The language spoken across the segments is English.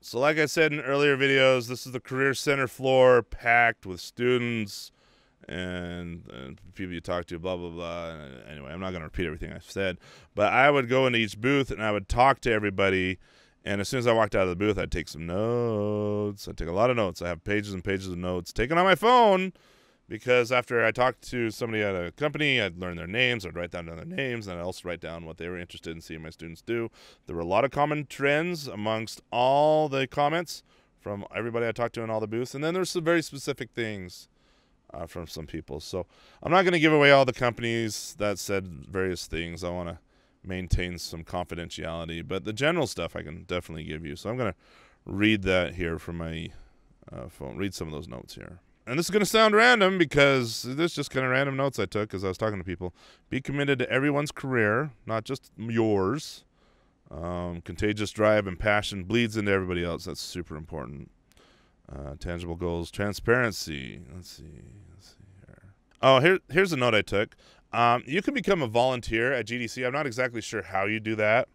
So like I said in earlier videos, this is the Career Center floor packed with students and people you talk to, blah, blah, blah. Anyway, I'm not going to repeat everything I've said. But I would go into each booth and I would talk to everybody. And as soon as I walked out of the booth, I'd take some notes. I'd take a lot of notes. I have pages and pages of notes taken on my phone because after I talked to somebody at a company, I'd learn their names. I'd write down their names, and I'd also write down what they were interested in seeing my students do. There were a lot of common trends amongst all the comments from everybody I talked to in all the booths. And then there's some very specific things from some people. So I'm not going to give away all the companies that said various things. I want to maintain some confidentiality, but the general stuff I can definitely give you. So I'm going to read that here from my phone, read some of those notes here. And this is going to sound random because this is just kind of random notes I took as I was talking to people. Be committed to everyone's career, not just yours. Contagious drive and passion bleeds into everybody else. That's super important. Tangible goals, transparency. Let's see here. Oh, here's a note I took. You can become a volunteer at GDC. I'm not exactly sure how you do that,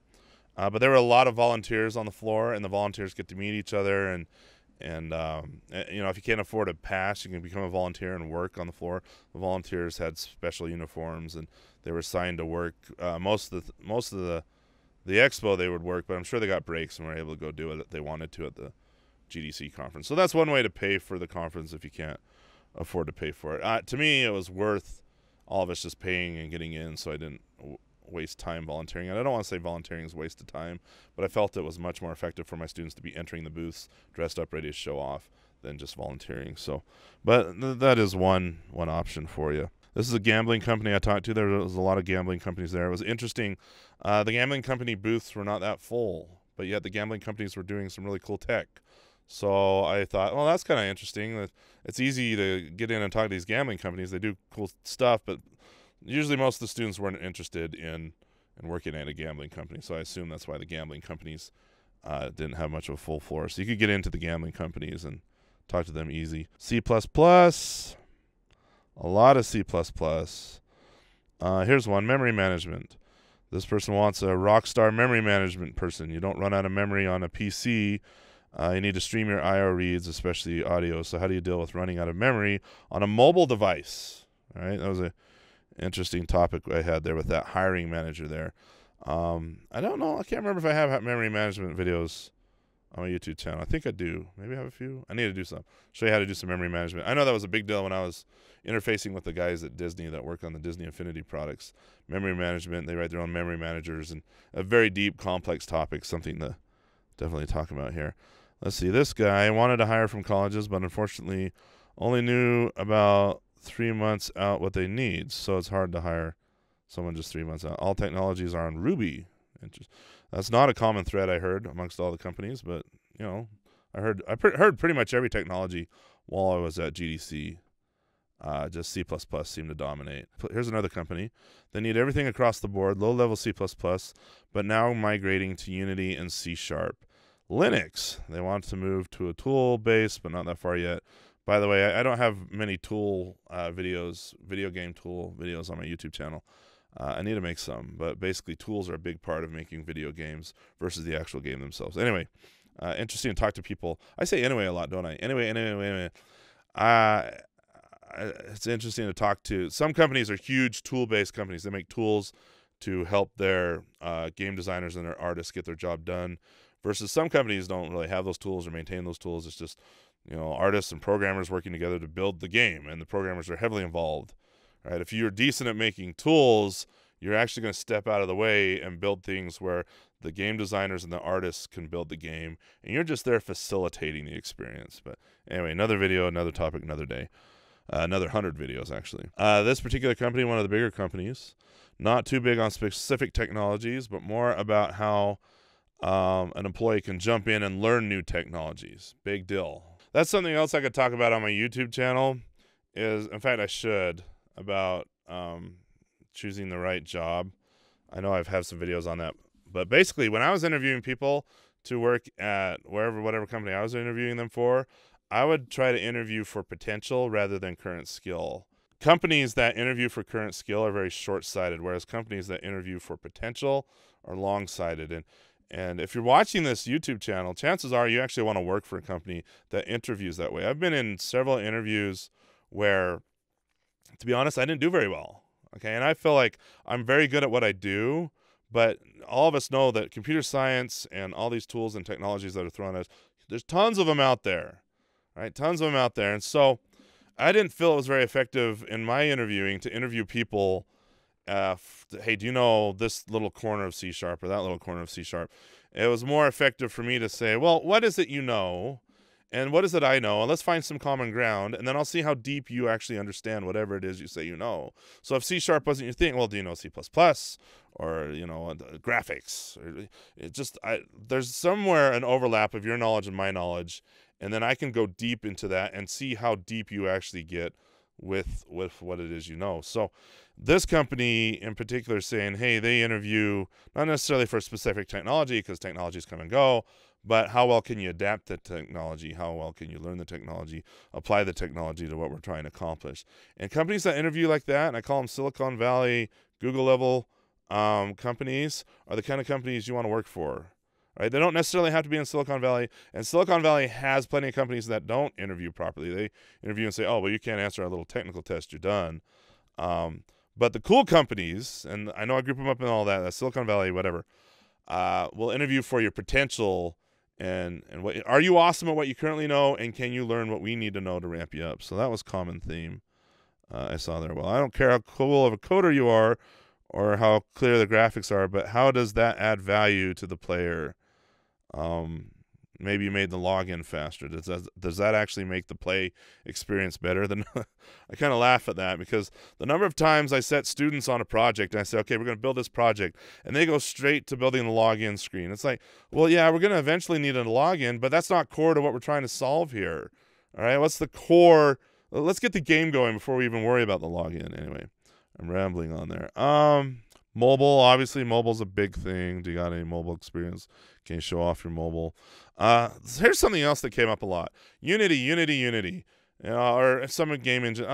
but there were a lot of volunteers on the floor, and the volunteers get to meet each other. And you know, if you can't afford a pass, you can become a volunteer and work on the floor. The volunteers had special uniforms, and they were assigned to work. Most of the expo they would work, but I'm sure they got breaks and were able to go do what they wanted to at the GDC conference. So that's one way to pay for the conference if you can't afford to pay for it. To me, it was worth all of us just paying and getting in, so I didn't waste time volunteering. And I don't want to say volunteering is a waste of time, but I felt it was much more effective for my students to be entering the booths dressed up, ready to show off, than just volunteering. So, but that is one option for you. This is a gambling company I talked to. There was a lot of gambling companies there. It was interesting. The gambling company booths were not that full, but yet the gambling companies were doing some really cool tech. So I thought, well, that's kind of interesting. It's easy to get in and talk to these gambling companies. They do cool stuff, but usually most of the students weren't interested in working at a gambling company. So I assume that's why the gambling companies didn't have much of a full floor. So you could get into the gambling companies and talk to them easy. C++, a lot of C++. Here's one, memory management. This person wants a rock star memory management person. You don't run out of memory on a PC. You need to stream your IO reads, especially audio. So how do you deal with running out of memory on a mobile device? All right, that was an interesting topic I had there with that hiring manager there. I don't know. I can't remember if I have memory management videos on my YouTube channel. I think I do. Maybe I have a few. I need to do some. Show you how to do some memory management. I know that was a big deal when I was interfacing with the guys at Disney that work on the Disney Infinity products. Memory management, they write their own memory managers, and a very deep, complex topic, something to definitely talk about here. Let's see. This guy wanted to hire from colleges, but unfortunately only knew about 3 months out what they need. So it's hard to hire someone just 3 months out. All technologies are on Ruby. That's not a common thread I heard amongst all the companies, but you know, I heard pretty much every technology while I was at GDC. Just C++ seemed to dominate. Here's another company. They need everything across the board, low-level C++, but now migrating to Unity and C#. Linux, they want to move to a tool base, but not that far yet. By the way, I don't have many tool video game tool videos on my YouTube channel. I need to make some, but basically tools are a big part of making video games versus the actual game themselves. Anyway, interesting to talk to people. I say anyway a lot, don't I? Anyway. It's interesting to talk to. Some companies are huge tool-based companies. They make tools to help their game designers and their artists get their job done, versus some companies don't really have those tools or maintain those tools. It's just, you know, artists and programmers working together to build the game, and the programmers are heavily involved. Right? If you're decent at making tools, you're actually going to step out of the way and build things where the game designers and the artists can build the game, and you're just there facilitating the experience. But anyway, another video, another topic, another day. Another 100 videos, actually. This particular company, one of the bigger companies, not too big on specific technologies, but more about how an employee can jump in and learn new technologies. Big deal. That's something else I could talk about on my YouTube channel. In fact, I should, about choosing the right job. I know I've had some videos on that. But basically, when I was interviewing people to work at whatever company I was interviewing them for, I would try to interview for potential rather than current skill. Companies that interview for current skill are very short-sighted, whereas companies that interview for potential are long-sighted. And if you're watching this YouTube channel, chances are you actually want to work for a company that interviews that way. I've been in several interviews where, to be honest, I didn't do very well. Okay, and I feel like I'm very good at what I do, but all of us know that computer science and all these tools and technologies that are thrown at us, there's tons of them out there, right? Tons of them out there. And so I didn't feel it was very effective in my interviewing to interview people. Hey, do you know this little corner of C# or that little corner of C#? It was more effective for me to say, well, what is it you know? And what is it I know? And let's find some common ground, and then I'll see how deep you actually understand whatever it is you say you know. So if C# wasn't your thing, well, do you know C++? Or, graphics? Or there's somewhere an overlap of your knowledge and my knowledge, and then I can go deep into that and see how deep you actually get with what it is you know. So this company in particular is saying, hey, they interview not necessarily for specific technology, because technologies come and go, but how well can you adapt the technology? How well can you learn the technology, apply the technology to what we're trying to accomplish? And companies that interview like that, and I call them Silicon Valley, Google level companies, are the kind of companies you want to work for. Right? They don't necessarily have to be in Silicon Valley, and Silicon Valley has plenty of companies that don't interview properly. They interview and say, oh, well, you can't answer our little technical test, you're done. But the cool companies, and I know I group them up in all that, Silicon Valley, whatever, will interview for your potential and what are you awesome at what you currently know, and can you learn what we need to know to ramp you up? So that was common theme I saw there. Well, I don't care how cool of a coder you are or how clear the graphics are, but how does that add value to the player? Maybe you made the login faster. Does that actually make the play experience better? I kind of laugh at that, because the number of times I set students on a project and I say, okay, we're going to build this project, and they go straight to building the login screen. It's like, well, yeah, we're going to eventually need a login, but that's not core to what we're trying to solve here. All right, what's the core? Let's get the game going before we even worry about the login. Anyway, I'm rambling on there. Mobile, obviously, mobile's a big thing. Do you got any mobile experience? Can you show off your mobile? Here's something else that came up a lot. Unity. Or some game engine.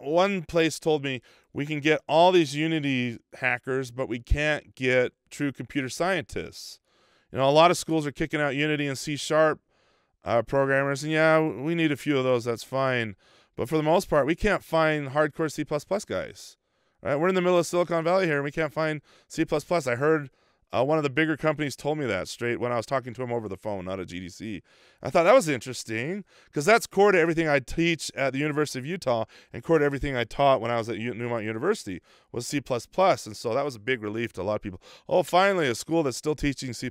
One place told me we can get all these Unity hackers, but we can't get true computer scientists. A lot of schools are kicking out Unity and C# programmers, and yeah, we need a few of those. That's fine. But for the most part, we can't find hardcore C++ guys. Right? We're in the middle of Silicon Valley here, and we can't find C++. I heard one of the bigger companies told me that straight when I was talking to him over the phone, not at GDC. I thought that was interesting, because that's core to everything I teach at the University of Utah, and core to everything I taught when I was at Newmont University was C++. And so that was a big relief to a lot of people. Oh, finally, a school that's still teaching C++.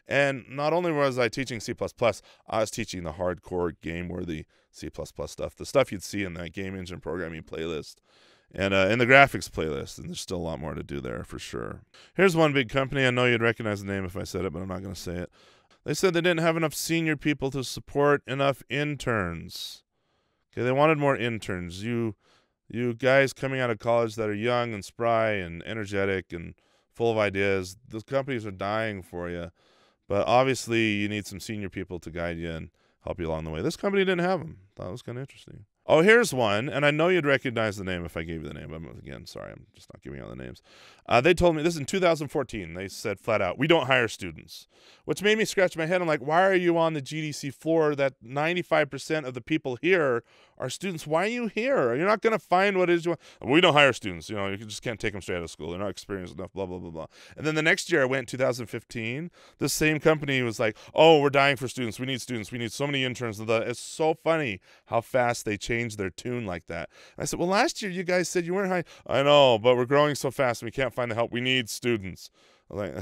And not only was I teaching C++, I was teaching the hardcore game-worthy C++ stuff, the stuff you'd see in that game engine programming playlist. And in the graphics playlist, and there's still a lot more to do there for sure. Here's one big company. I know you'd recognize the name if I said it, but I'm not going to say it. They said they didn't have enough senior people to support enough interns. Okay, they wanted more interns. You guys coming out of college that are young and spry and energetic and full of ideas, those companies are dying for you. But obviously, you need some senior people to guide you and help you along the way. This company didn't have them. Thought it was kind of interesting. Oh, here's one, and I know you'd recognize the name if I gave you the name. Again, sorry, I'm just not giving out the names. They told me, this is in 2014, they said flat out, we don't hire students, which made me scratch my head. I'm like, why are you on the GDC floor that 95% of the people here are students? Why are you here? You're not going to find what it is you want. We don't hire students. You just can't take them straight out of school. They're not experienced enough, blah, blah, blah, blah. And then the next year I went, 2015, this same company was like, oh, we're dying for students. We need students. We need so many interns. It's so funny how fast they change their tune like that. And I said, well, last year you guys said you weren't hiring. I know, but we're growing so fast and we can't find the help. We need students. I'm like,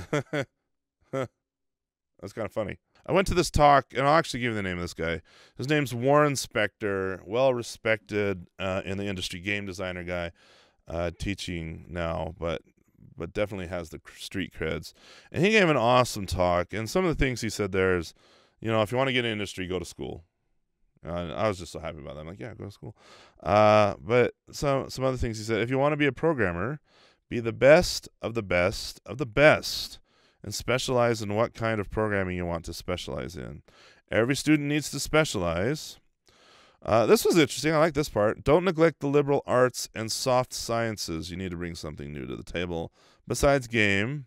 that's kind of funny. I went to this talk, and I'll actually give you the name of this guy. His name's Warren Spector, well-respected in the industry, game designer guy, teaching now, but definitely has the street creds. And he gave an awesome talk, and some of the things he said there is, if you want to get in industry, go to school. I was just so happy about that. I'm like, yeah, go to school. But some other things he said. If you want to be a programmer, be the best of the best of the best, and specialize in what kind of programming you want to specialize in. Every student needs to specialize. This was interesting. I like this part. Don't neglect the liberal arts and soft sciences. You need to bring something new to the table besides game.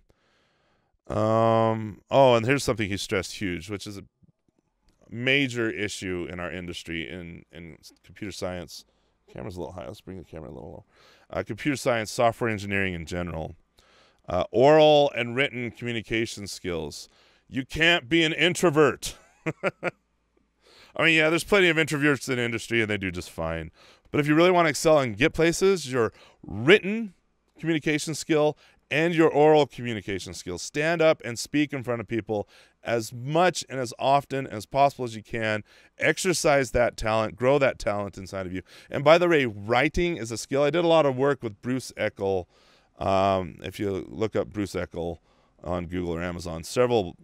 Oh, and here's something he stressed huge, which is a major issue in our industry in computer science. Camera's a little high. Let's bring the camera a little low. Computer science, software engineering in general. Oral and written communication skills. You can't be an introvert. I mean, yeah, there's plenty of introverts in the industry, and they do just fine. But if you really want to excel and get places, your written communication skill and your oral communication skills. Stand up and speak in front of people as much and as often as possible as you can. Exercise that talent. Grow that talent inside of you. And by the way, writing is a skill. I did a lot of work with Bruce Eckel. If you look up Bruce Eckel on Google or Amazon, several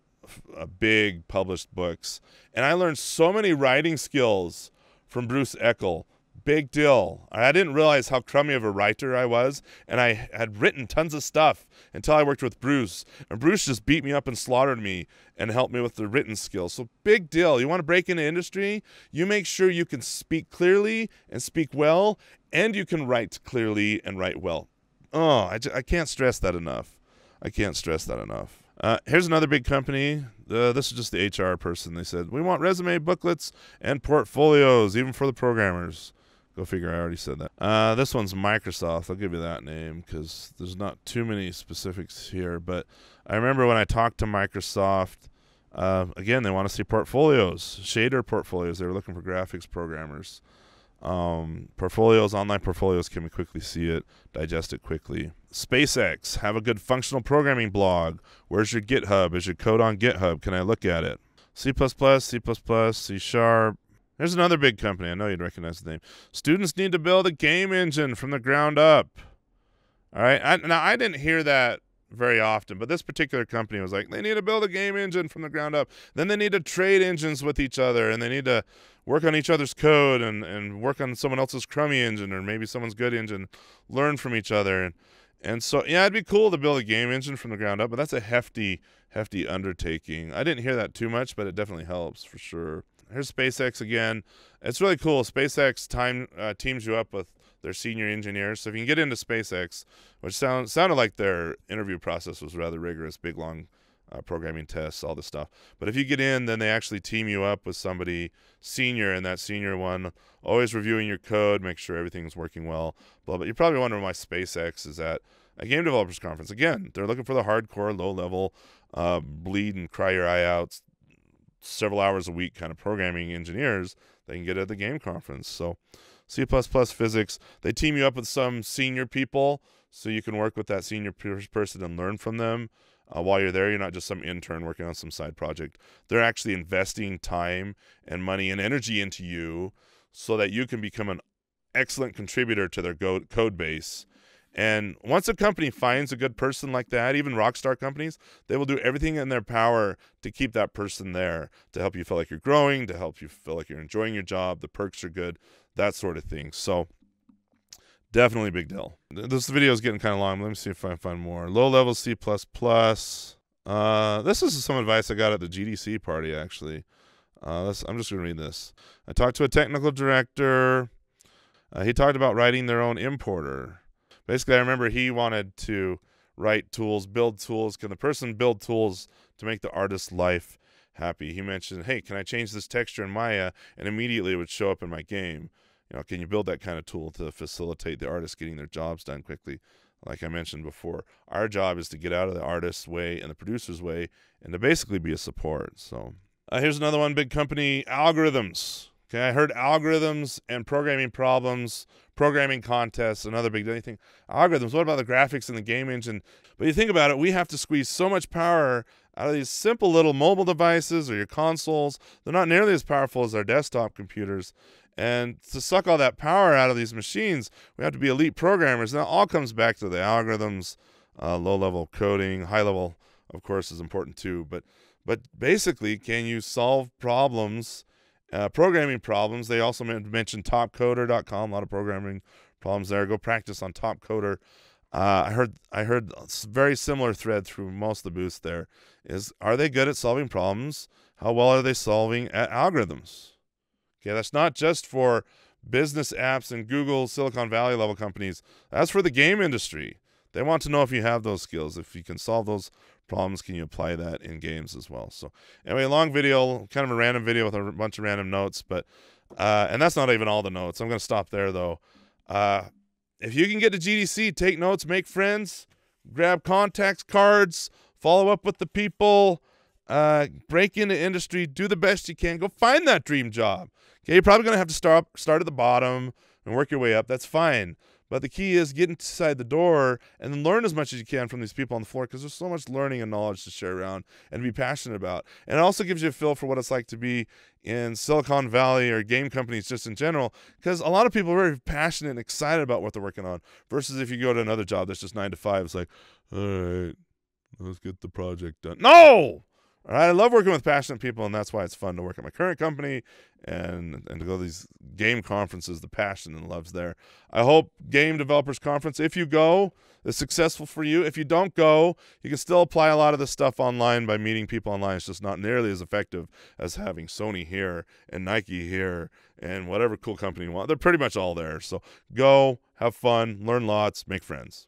big published books. And I learned so many writing skills from Bruce Eckel. Big deal. I didn't realize how crummy of a writer I was, and I had written tons of stuff until I worked with Bruce. And Bruce just beat me up and slaughtered me and helped me with the written skills. So big deal. You want to break into industry? You make sure you can speak clearly and speak well, and you can write clearly and write well. Oh, I can't stress that enough. I can't stress that enough. Here's another big company. This is just the HR person. They said, we want resume booklets and portfolios, even for the programmers. Go figure, I already said that. This one's Microsoft. I'll give you that name because there's not too many specifics here. But I remember when I talked to Microsoft, again, they want to see portfolios, shader portfolios. They were looking for graphics programmers. Portfolios, online portfolios, can we quickly see it, digest it quickly. SpaceX, have a good functional programming blog. Where's your GitHub? Is your code on GitHub? Can I look at it? C++, C++, C#. Here's another big company. I know you'd recognize the name. Students need to build a game engine from the ground up. All right. Now, I didn't hear that very often, but this particular company was like, they need to build a game engine from the ground up. Then they need to trade engines with each other, and they need to work on each other's code and work on someone else's crummy engine or maybe someone's good engine, learn from each other. And so, yeah, it'd be cool to build a game engine from the ground up, but that's a hefty undertaking. I didn't hear that too much, but it definitely helps for sure. Here's SpaceX again. It's really cool. SpaceX teams you up with their senior engineers. So if you can get into SpaceX, which sounded like their interview process was rather rigorous, big, long programming tests, all this stuff. But if you get in, then they actually team you up with somebody senior, and that senior one, always reviewing your code, make sure everything's working well. But you're probably wondering why SpaceX is at a Game Developers Conference. Again, they're looking for the hardcore, low-level, bleed and cry your eye out, several hours a week kind of programming engineers they can get at the game conference. So C++ physics, they team you up with some senior people so you can work with that senior person and learn from them while you're there. You're not just some intern working on some side project. They're actually investing time and money and energy into you so that you can become an excellent contributor to their code base. And once a company finds a good person like that, even rockstar companies, they will do everything in their power to keep that person there, to help you feel like you're growing, to help you feel like you're enjoying your job, the perks are good, that sort of thing. So definitely a big deal. This video is getting kind of long. Let me see if I can find more. Low-level C++. This is some advice I got at the GDC party, actually. I'm just going to read this. I talked to a technical director. He talked about writing their own importer. Basically, I remember he wanted to write tools, build tools. Can the person build tools to make the artist's life happy? He mentioned, hey, can I change this texture in Maya? And immediately it would show up in my game. You know, can you build that kind of tool to facilitate the artist getting their jobs done quickly? Like I mentioned before, our job is to get out of the artist's way and the producer's way and to basically be a support. So here's another one, big company, algorithms. Okay, I heard algorithms and programming problems, programming contests, another big thing. Algorithms, what about the graphics and the game engine? But you think about it, we have to squeeze so much power out of these simple little mobile devices or your consoles. They're not nearly as powerful as our desktop computers. And to suck all that power out of these machines, we have to be elite programmers. And it all comes back to the algorithms, low-level coding, high-level, of course, is important too. But basically, can you solve problems, programming problems? They also mentioned topcoder.com, a lot of programming problems there. Go practice on Topcoder. I heard a very similar thread through most of the booths there. Are they good at solving problems? How well are they solving at algorithms? Okay, that's not just for business apps and Google, Silicon Valley level companies. That's for the game industry. They want to know if you have those skills, if you can solve those problems can you apply that in games as well. So anyway, long video, kind of a random video with a bunch of random notes, but and that's not even all the notes. I'm going to stop there though. If you can get to GDC, take notes, make friends, grab contacts cards, follow up with the people, break into industry, do the best you can, go find that dream job. Okay, you're probably going to have to start at the bottom and work your way up. That's fine. But the key is get inside the door and then learn as much as you can from these people on the floor, because there's so much learning and knowledge to share around and be passionate about. And it also gives you a feel for what it's like to be in Silicon Valley or game companies just in general, because a lot of people are very passionate and excited about what they're working on, versus if you go to another job that's just 9 to 5, it's like, all right, let's get the project done. No! All right, I love working with passionate people, and that's why it's fun to work at my current company and to go to these game conferences. The passion and love's there. I hope Game Developers Conference, if you go, is successful for you. If you don't go, you can still apply a lot of this stuff online by meeting people online. It's just not nearly as effective as having Sony here and Nike here and whatever cool company you want. They're pretty much all there. So go, have fun, learn lots, make friends.